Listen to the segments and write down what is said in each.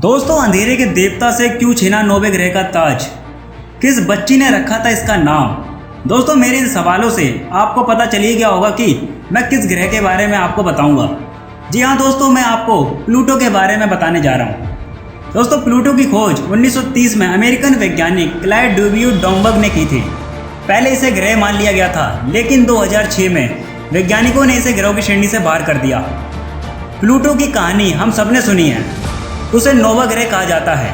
दोस्तों, अंधेरे के देवता से क्यों छीना नौवे ग्रह का ताज? किस बच्ची ने रखा था इसका नाम? दोस्तों, मेरे इन सवालों से आपको पता चल ही गया होगा कि मैं किस ग्रह के बारे में आपको बताऊंगा। जी हाँ दोस्तों, मैं आपको प्लूटो के बारे में बताने जा रहा हूँ। दोस्तों, प्लूटो की खोज 1930 में अमेरिकन वैज्ञानिक क्लाइड डब्ल्यू डॉम्बर्ग ने की थी। पहले इसे ग्रह मान लिया गया था, लेकिन 2006 में वैज्ञानिकों ने इसे ग्रहों की श्रेणी से बाहर कर दिया। प्लूटो की कहानी हम सबने सुनी है, उसे नौवा ग्रह कहा जाता है।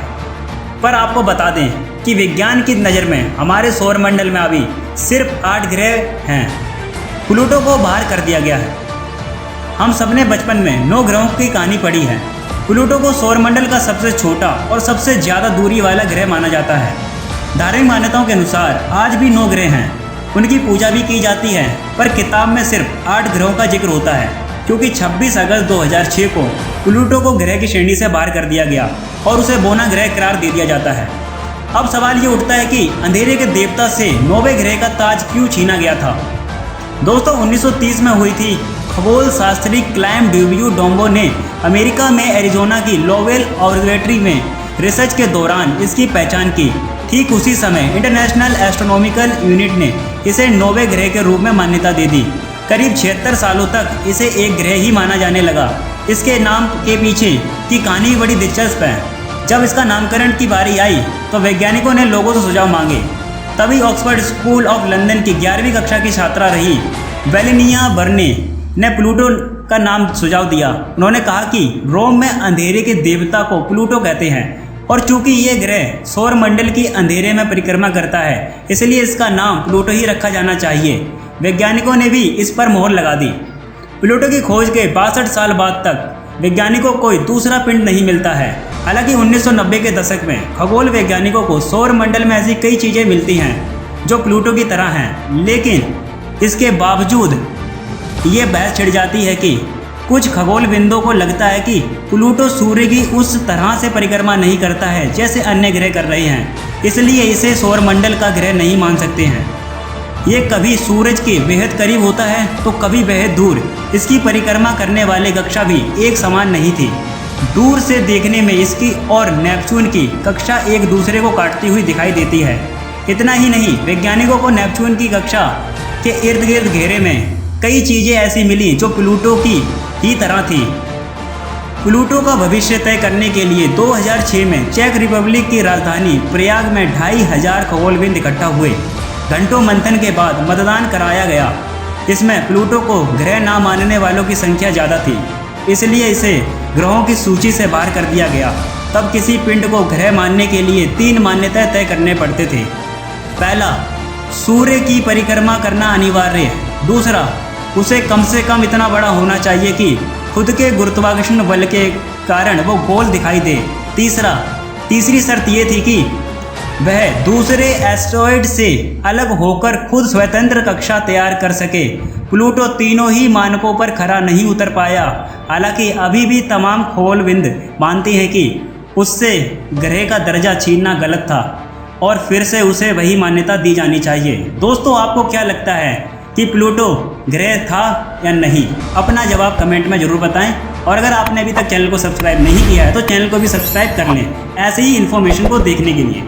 पर आपको बता दें कि विज्ञान की नज़र में हमारे सौरमंडल में अभी सिर्फ 8 ग्रह हैं। प्लूटो को बाहर कर दिया गया है। हम सबने बचपन में 9 ग्रहों की कहानी पढ़ी है। प्लूटो को सौरमंडल का सबसे छोटा और सबसे ज़्यादा दूरी वाला ग्रह माना जाता है। धार्मिक मान्यताओं के अनुसार आज भी 9 ग्रह हैं, उनकी पूजा भी की जाती है। पर किताब में सिर्फ 8 ग्रहों का जिक्र होता है, क्योंकि 26 अगस्त 2006 को प्लूटो को ग्रह की श्रेणी से बाहर कर दिया गया और उसे बोना ग्रह करार दे दिया जाता है। अब सवाल ये उठता है कि अंधेरे के देवता से नौवे ग्रह का ताज क्यों छीना गया था? दोस्तों, 1930 में हुई थी खगोल शास्त्री क्लाइड डब्ल्यू डॉम्बर्ग ने अमेरिका में एरिजोना की लोवेल ऑब्जर्वेटरी में रिसर्च के दौरान इसकी पहचान की। ठीक उसी समय इंटरनेशनल एस्ट्रोनॉमिकल यूनिट ने इसे नौवे ग्रह के रूप में मान्यता दे दी। करीब 76 सालों तक इसे एक ग्रह ही माना जाने लगा। इसके नाम के पीछे की कहानी बड़ी दिलचस्प है। जब इसका नामकरण की बारी आई तो वैज्ञानिकों ने लोगों से सुझाव मांगे। तभी ऑक्सफोर्ड स्कूल ऑफ लंदन की 11वीं कक्षा की छात्रा रही वेलेनिया बर्ने ने प्लूटो का नाम सुझाव दिया। उन्होंने कहा कि रोम में अंधेरे के देवता को प्लूटो कहते हैं, और चूंकि ये ग्रह सौरमंडल की अंधेरे में परिक्रमा करता है, इसलिए इसका नाम प्लूटो ही रखा जाना चाहिए। वैज्ञानिकों ने भी इस पर मोहर लगा दी। प्लूटो की खोज के 62 साल बाद तक वैज्ञानिकों को कोई दूसरा पिंड नहीं मिलता है। हालांकि 1990 के दशक में खगोल वैज्ञानिकों को सौरमंडल में ऐसी कई चीज़ें मिलती हैं जो प्लूटो की तरह हैं, लेकिन इसके बावजूद ये बहस छिड़ जाती है कि कुछ खगोलविदों को लगता है कि प्लूटो सूर्य की उस तरह से परिक्रमा नहीं करता है जैसे अन्य ग्रह कर रहे हैं, इसलिए इसे सौरमंडल का ग्रह नहीं मान सकते हैं। ये कभी सूरज के बेहद करीब होता है तो कभी बेहद दूर। इसकी परिक्रमा करने वाले कक्षा भी एक समान नहीं थी। दूर से देखने में इसकी और नेपच्यून की कक्षा एक दूसरे को काटती हुई दिखाई देती है। इतना ही नहीं, वैज्ञानिकों को नेपच्यून की कक्षा के इर्द गिर्द घेरे में कई चीज़ें ऐसी मिली जो प्लूटो की ही तरह थी। प्लूटो का भविष्य तय करने के लिए 2006 में चेक रिपब्लिक की राजधानी प्रयाग में 2500 खगोलविद इकट्ठा हुए। घंटों मंथन के बाद मतदान कराया गया। इसमें प्लूटो को ग्रह ना मानने वालों की संख्या ज़्यादा थी, इसलिए इसे ग्रहों की सूची से बाहर कर दिया गया। तब किसी पिंड को ग्रह मानने के लिए 3 मान्यताएं तय करने पड़ते थे। पहला, सूर्य की परिक्रमा करना अनिवार्य है। दूसरा, उसे कम से कम इतना बड़ा होना चाहिए कि खुद के गुरुत्वाकर्षण बल के कारण वो गोल दिखाई दे। तीसरी शर्त ये थी कि वह दूसरे एस्टेरॉयड से अलग होकर खुद स्वतंत्र कक्षा तैयार कर सके। प्लूटो तीनों ही मानकों पर खरा नहीं उतर पाया। हालांकि अभी भी तमाम खगोलविद मानती हैं कि उससे ग्रह का दर्जा छीनना गलत था और फिर से उसे वही मान्यता दी जानी चाहिए। दोस्तों, आपको क्या लगता है कि प्लूटो ग्रह था या नहीं? अपना जवाब कमेंट में ज़रूर बताएं, और अगर आपने अभी तक चैनल को सब्सक्राइब नहीं किया है तो चैनल को भी सब्सक्राइब कर लें ऐसे ही इन्फॉर्मेशन को देखने के लिए।